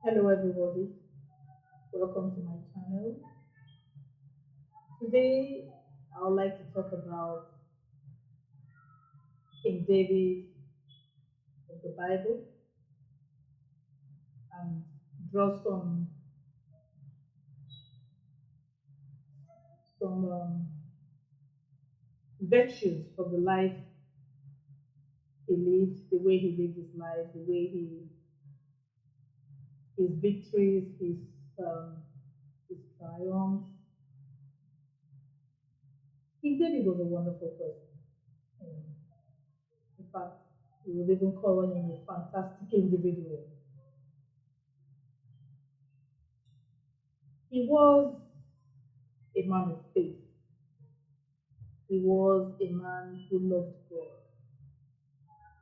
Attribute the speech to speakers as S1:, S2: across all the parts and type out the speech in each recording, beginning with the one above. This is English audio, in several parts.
S1: Hello, everybody. Welcome to my channel. Today, I would like to talk about King David of the Bible and draw some virtues from the life he lived, the way he lived his life, the way his victories, his triumphs. King David was a wonderful person. Um, in fact, we would even call him a fantastic individual. He was a man of faith. He was a man who loved God.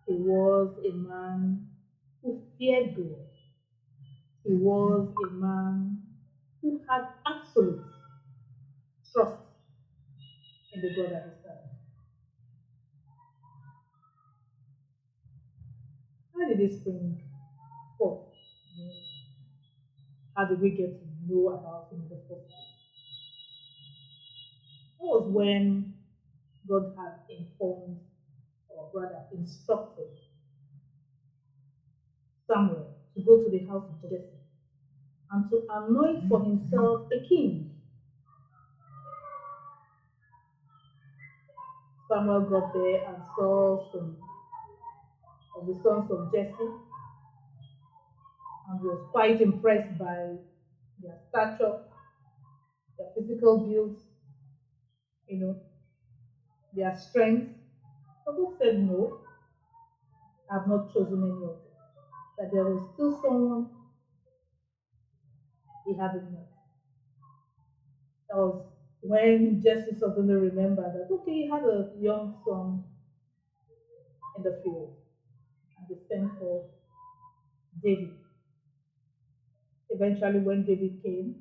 S1: He was a man who feared God. He was a man who had absolute trust in the God at his side. How did this spring forth? You know, how did we get to know about him in the first place? That was when God had informed, or rather instructed Samuel to go to the house of Jesse and to anoint for himself a king. Samuel got there and saw some of the sons of Jesse and was quite impressed by their stature, their physical build, you know, their strength. But God said, no, I have not chosen any of them. That there was still someone he hadn't met. That was when Jesse suddenly remembered that, okay, he had a young son in the field and they sent for David. Eventually, when David came,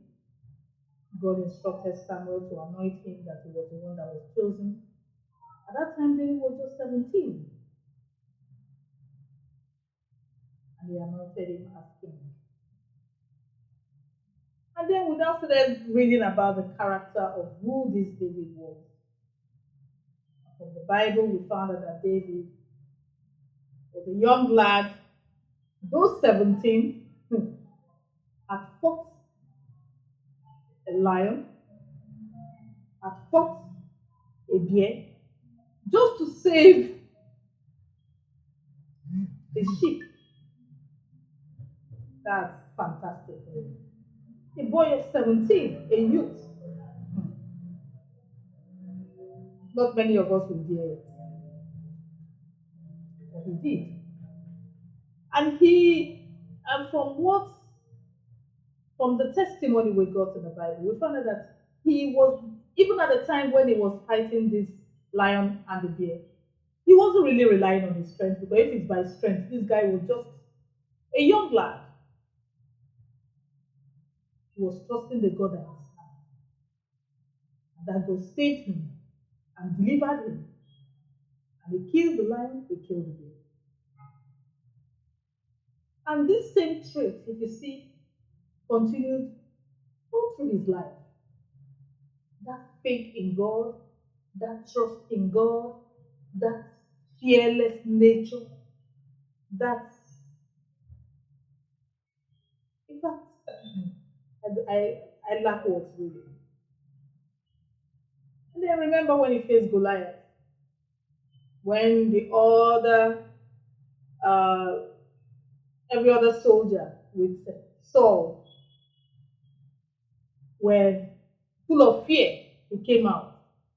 S1: God instructed Samuel to anoint him that he was the one that was chosen. At that time, David was just 17, and he anointed him as king. And then we now started reading about the character of who this David was. From the Bible, we found out that David was a young lad, though 17, had fought a lion, had fought a bear, just to save his sheep. That's fantastic. A boy of 17, a youth. Not many of us will dare it, but he did. And from the testimony we got in the Bible, we found out that he was, even at the time when he was fighting this lion and the bear, he wasn't really relying on his strength, because if it's by strength, this guy was just a young lad. He was trusting the God at his side, and that God saved him and delivered him. And he killed the lion, he killed the bear. And this same trait, if you see, continued all through his life. That faith in God, that trust in God, that fearless nature, that, in fact, I lack words really. And then remember when he faced Goliath, when uh, every other soldier with Saul were full of fear, he came out.